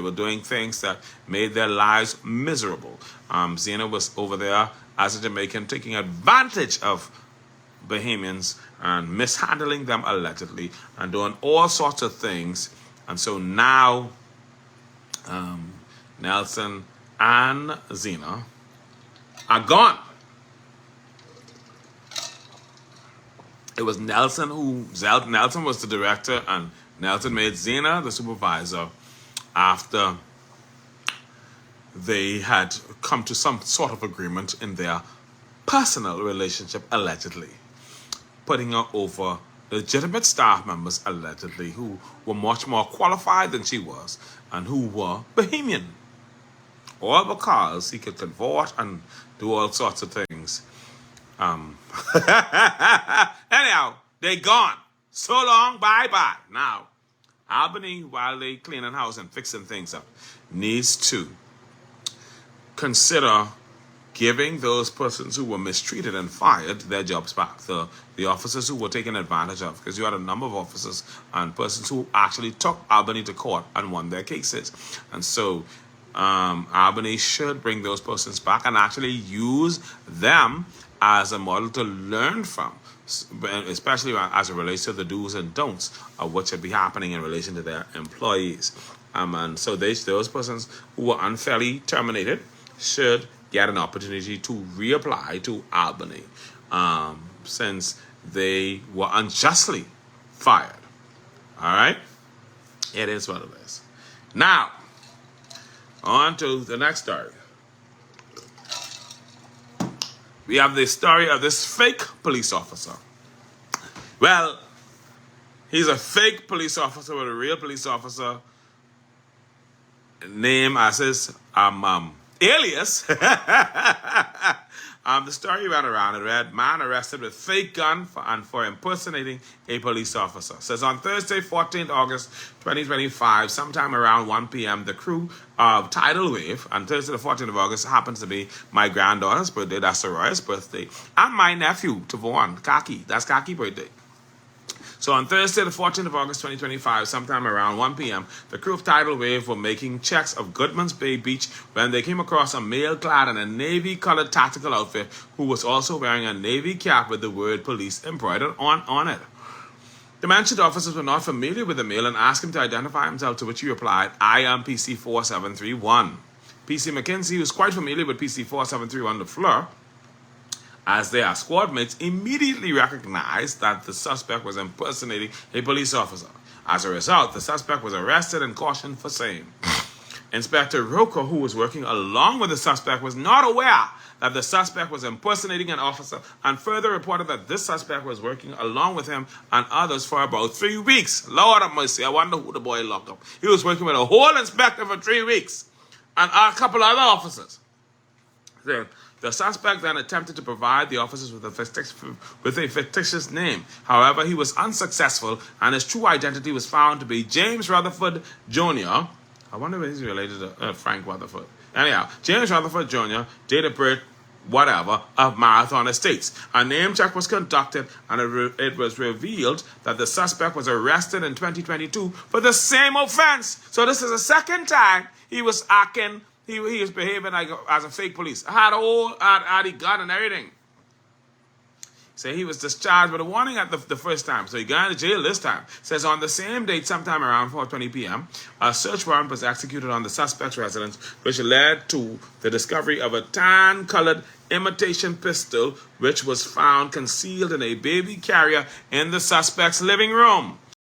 were doing things that made their lives miserable. Zena was over there as a Jamaican taking advantage of Bahamians and mishandling them allegedly and doing all sorts of things. And so now Nelson and Zena are gone. It was Nelson Nelson was the director, and Nelson made Zena the supervisor after they had come to some sort of agreement in their personal relationship, allegedly, putting her over legitimate staff members, allegedly, who were much more qualified than she was and who were Bahamian. All because he could cavort and do all sorts of things. Anyhow, they gone. So long, bye-bye. Now, Albany, while they cleaning house and fixing things up, needs to consider giving those persons who were mistreated and fired their jobs back. The officers who were taken advantage of, because you had a number of officers and persons who actually took Albany to court and won their cases. And so Albany should bring those persons back and actually use them as a model to learn from, especially as it relates to the do's and don'ts of what should be happening in relation to their employees. And so those persons who were unfairly terminated should get an opportunity to reapply to Albany, since they were unjustly fired. All right? It is what it is. Now, on to the next story. We have the story of this fake police officer. Well, he's a fake police officer with a real police officer name as his alias. The story ran around. It read, man arrested with fake gun for impersonating a police officer. It says on Thursday, 14th August 2025, sometime around 1 p.m., the crew of Tidal Wave, and Thursday the 14th of August happens to be my granddaughter's birthday, that's Soroya's birthday, and my nephew, Tavon, Kaki, that's Kaki's birthday. So on Thursday, the 14th of August, 2025, sometime around 1 p.m., the crew of Tidal Wave were making checks of Goodman's Bay Beach when they came across a male clad in a navy-colored tactical outfit who was also wearing a navy cap with the word police embroidered on it. The mentioned officers were not familiar with the male and asked him to identify himself, to which he replied, I am PC 4731. PC McKenzie, who was quite familiar with PC 4731 LaFleur, as their squad mates immediately recognized that the suspect was impersonating a police officer. As a result, the suspect was arrested and cautioned for same. Inspector Roker, who was working along with the suspect, was not aware that the suspect was impersonating an officer and further reported that this suspect was working along with him and others for about 3 weeks. Lord have mercy, I wonder who the boy locked up. He was working with a whole inspector for 3 weeks and a couple other officers. The suspect then attempted to provide the officers with a fictitious name. However, he was unsuccessful, and his true identity was found to be James Rutherford Jr. I wonder if he's related to Frank Rutherford. Anyhow, James Rutherford Jr., date of birth, whatever, of Marathon Estates. A name check was conducted, and it was revealed that the suspect was arrested in 2022 for the same offense. So this is the second time he was acting. He was behaving like as a fake police. Had a gun and everything. So he was discharged with a warning at the first time. So he got into jail this time. Says on the same date, sometime around 4:20 p.m., a search warrant was executed on the suspect's residence, which led to the discovery of a tan-colored imitation pistol, which was found concealed in a baby carrier in the suspect's living room.